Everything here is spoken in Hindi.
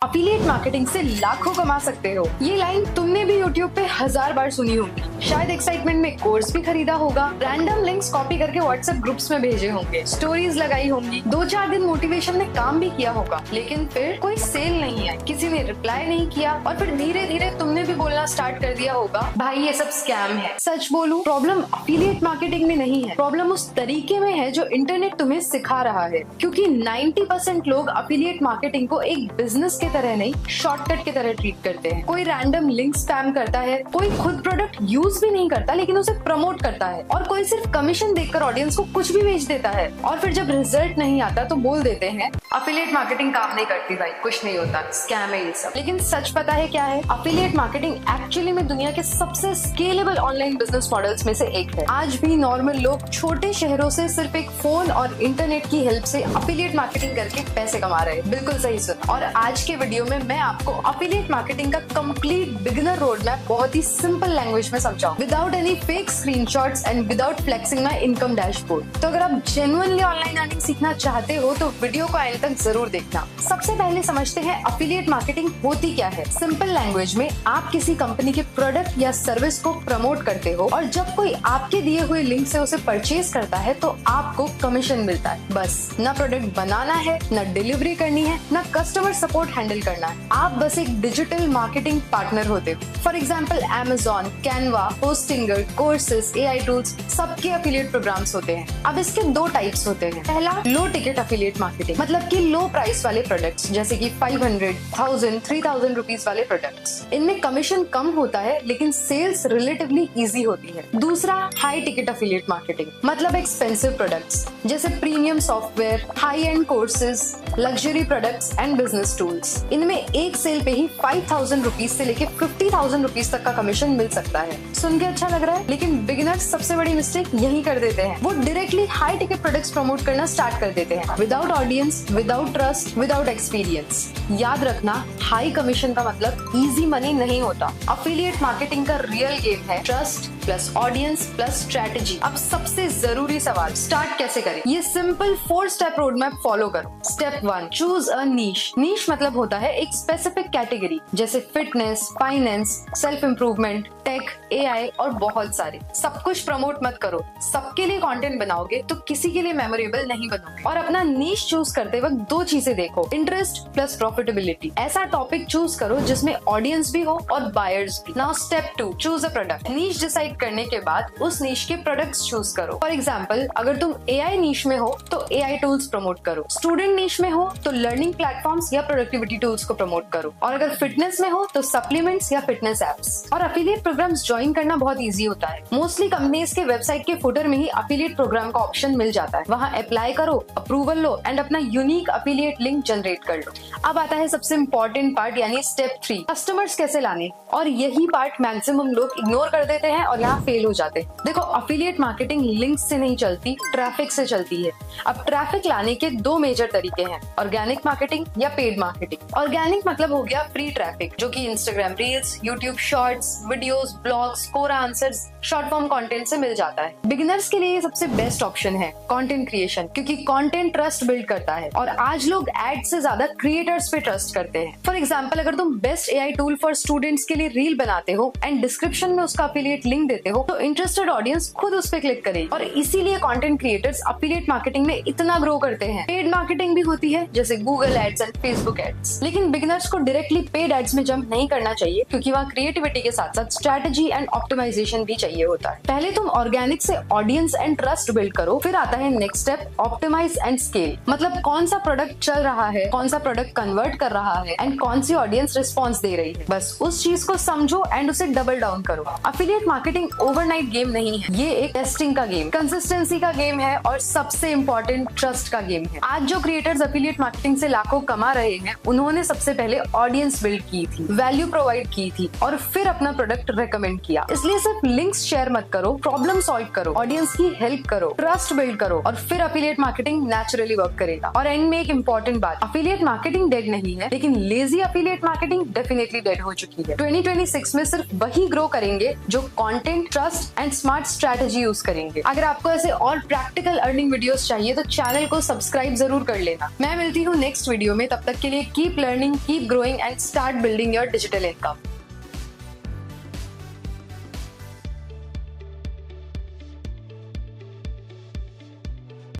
अफिलिएट मार्केटिंग से लाखों कमा सकते हो। ये लाइन तुमने भी यूट्यूब पे 1000 बार सुनी होगी। शायद एक्साइटमेंट में कोर्स भी खरीदा होगा, रैंडम लिंक्स कॉपी करके व्हाट्सएप ग्रुप्स में भेजे होंगे, स्टोरीज लगाई होंगी, 2-4 दिन मोटिवेशन में काम भी किया होगा, लेकिन फिर कोई सेल नहीं आई, किसी ने रिप्लाई नहीं किया और फिर धीरे धीरे तुमने भी बोलना स्टार्ट कर दिया होगा, भाई ये सब स्कैम है। सच बोलूं, प्रॉब्लम अफिलिएट मार्केटिंग में नहीं है, प्रॉब्लम उस तरीके में है जो इंटरनेट तुम्हें सिखा रहा है। क्योंकि 90% लोग अफिलिएट मार्केटिंग को एक बिजनेस के तरह नहीं, शॉर्टकट की तरह ट्रीट करते हैं। कोई रैंडम लिंक स्पैम करता है, कोई खुद प्रोडक्ट यूज भी नहीं करता लेकिन उसे प्रमोट करता है, और कोई सिर्फ कमीशन देखकर ऑडियंस को कुछ भी बेच देता है, और फिर जब रिजल्ट नहीं आता तो बोल देते हैं अफिलिएट मार्केटिंग काम नहीं करती भाई, कुछ नहीं होता, स्कैम है ये सब। लेकिन सच पता है क्या है? अफिलिएट मार्केटिंग एक्चुअली में दुनिया के सबसे स्केलेबल ऑनलाइन बिजनेस मॉडल्स में से एक है। आज भी नॉर्मल लोग छोटे शहरों से सिर्फ एक फोन और इंटरनेट की हेल्प से अफिलिएट मार्केटिंग करके पैसे कमा रहे हैं। बिल्कुल सही सुन। और आज के वीडियो में मैं आपको अफिलिएट मार्केटिंग का कंप्लीट बिगिनर रोड मैप बहुत ही सिंपल लैंग्वेज में समझाऊं, without any fake screenshots and without flexing my income dashboard. तो अगर आप जेन्युइनली ऑनलाइन अर्निंग सीखना चाहते हो तो वीडियो को एंड तक जरूर देखना। सबसे पहले समझते हैं अफिलिएट मार्केटिंग होती क्या है। सिंपल लैंग्वेज में आप किसी कंपनी के प्रोडक्ट या सर्विस को प्रमोट करते हो और जब कोई आपके दिए हुए लिंक से उसे परचेज करता है तो आपको कमीशन मिलता है। बस ना प्रोडक्ट बनाना है, ना डिलीवरी करनी है, ना कस्टमर सपोर्ट हैंडल करना है। आप बस एक डिजिटल मार्केटिंग पार्टनर होते हो। For example Amazon, Canva, Hostinger, courses, AI tools, सबके अफिलिएट प्रोग्राम्स होते हैं। अब इसके 2 टाइप्स होते हैं। पहला लो टिकट अफिलिएट मार्केटिंग, मतलब कि लो प्राइस वाले प्रोडक्ट्स, जैसे कि 500, 1000, 3000 रुपीज वाले प्रोडक्ट्स। इनमें कमीशन कम होता है लेकिन सेल्स रिलेटिवली इजी होती है। दूसरा हाई टिकट अफिलिएट मार्केटिंग, मतलब एक्सपेंसिव प्रोडक्ट्स जैसे premium software, high and courses, luxury products and business tools. इनमें एक सेल पे ही 5000 रुपीज से लेके 50,000 रुपीज तक का कमीशन मिल सकता है। सुन के अच्छा लग रहा है, लेकिन बिगिनर्स सबसे बड़ी मिस्टेक यही कर देते हैं। वो directly high ticket products promote करना स्टार्ट कर देते हैं, without audience, without trust, without experience. याद रखना, हाई कमीशन का मतलब इजी मनी नहीं होता। अफिलिएट मार्केटिंग का रियल गेम है trust plus audience plus strategy. अब सबसे जरूरी सवाल, स्टार्ट कैसे करें? ये simple 4 step road map follow करो। Step 1, choose a niche. Niche मतलब होता है एक स्पेसिफिक कैटेगरी, जैसे fitness, finance, self improvement, tech, AI और बहुत सारे। सब कुछ प्रमोट मत करो। सबके लिए कंटेंट बनाओगे तो किसी के लिए मेमोरेबल नहीं बनोगे। और अपना नीश चूज करते वक्त 2 चीजें देखो, इंटरेस्ट प्लस प्रॉफिटेबिलिटी। ऐसा टॉपिक चूज करो जिसमें ऑडियंस भी हो और बायर्स भी। Now step 2, choose a product. Niche decide करने के बाद उस नीश के प्रोडक्ट्स चूज करो। फॉर एग्जांपल, अगर तुम AI नीश में हो तो AI टूल्स प्रमोट करो, स्टूडेंट नीश में हो तो लर्निंग प्लेटफॉर्म्स या प्रोडक्टिविटी टूल्स को प्रमोट करो, और अगर फिटनेस में हो तो सप्लीमेंट्स या फिटनेस एप्स। और अफिलिएट प्रोग्राम्स ज्वाइन करना बहुत इजी होता है। मोस्टली कंपनीज के वेबसाइट के फुटर में ही अफिलिएट प्रोग्राम का ऑप्शन मिल जाता है। वहां अप्लाई करो, अप्रूवल लो एंड अपना यूनिक अफिलिएट लिंक जनरेट कर लो। अब आता है सबसे इंपॉर्टेंट पार्ट, यानी स्टेप 3, कस्टमर्स कैसे लाने। और यही पार्ट मैक्सिमम लोग इग्नोर कर देते हैं और यहाँ फेल हो जाते हैं। देखो, अफिलिएट मार्केटिंग लिंक से नहीं चलती, ट्रैफिक से चलती है। अब ट्रैफिक लाने के 2 मेजर तरीके हैं, ऑर्गेनिक मार्केटिंग या पेड मार्केटिंग। ऑर्गेनिक मतलब हो गया फ्री ट्रैफिक, जो कि Instagram reels, YouTube shorts, videos, blogs, Quora answers, short form content से मिल जाता है। बिगिनर्स के लिए ये सबसे बेस्ट ऑप्शन है कंटेंट क्रिएशन, क्योंकि कंटेंट ट्रस्ट बिल्ड करता है और आज लोग एड से ज्यादा क्रिएटर्स पे ट्रस्ट करते हैं। फॉर एग्जांपल, अगर तुम best AI tool for students के लिए रील बनाते हो एंड डिस्क्रिप्शन में उसका अफिलिएट लिंक देते हो तो इंटरेस्टेड ऑडियंस खुद उस पे क्लिक करेगी, और इसीलिए कंटेंट क्रिएटर्स अफिलिएट मार्केटिंग में इतना ग्रो करते हैं। पेड मार्केटिंग भी होती है, जैसे Google ads and Facebook ads, लेकिन बिगिनर्स को डायरेक्टली पेड एड्स में जंप नहीं करना चाहिए, क्योंकि वहाँ क्रिएटिविटी के साथ साथ स्ट्रेटेजी एंड ऑप्टिमाइजेशन भी चाहिए होता है। पहले तुम ऑर्गेनिक से ऑडियंस एंड ट्रस्ट बिल्ड करो, फिर आता है next step, optimise and scale. मतलब कौन सा प्रोडक्ट चल रहा है, कौन सा प्रोडक्ट कन्वर्ट कर रहा है एंड कौन सी ऑडियंस रिस्पॉन्स दे रही है। बस उस चीज को समझो एंड उसे डबल डाउन करो। अफिलिएट मार्केटिंग ओवरनाइट गेम नहीं है, ये एक टेस्टिंग का गेम, कंसिस्टेंसी का गेम है और सबसे इंपॉर्टेंट ट्रस्ट का गेम है। आज जो क्रिएटर्स अफिलिएट मार्केटिंग से लाखों कमा रहे हैं, उन्होंने सबसे पहले ऑडियंस बिल्ड की थी, वैल्यू प्रोवाइड की थी और फिर अपना प्रोडक्ट रेकमेंड किया। इसलिए सिर्फ लिंक्स शेयर मत करो, प्रॉब्लम सॉल्व करो, ऑडियंस की हेल्प करो, ट्रस्ट बिल्ड करो और फिर अफिलिएट मार्केटिंग नेचुरली वर्क करेगा। और एंड में एक इंपॉर्टेंट बात, अफिलिएट मार्केटिंग डेड नहीं है, लेकिन lazy affiliate marketing definitely dead हो चुकी है। 2026 में सिर्फ वही ग्रो करेंगे जो content content, trust and smart strategy use करेंगे। अगर आपको ऐसे और प्रैक्टिकल अर्निंग वीडियोस चाहिए तो चैनल को सब्सक्राइब जरूर कर लेना। मैं मिलती हूँ नेक्स्ट वीडियो में, तब तक के लिए keep learning, keep growing and start building your digital income.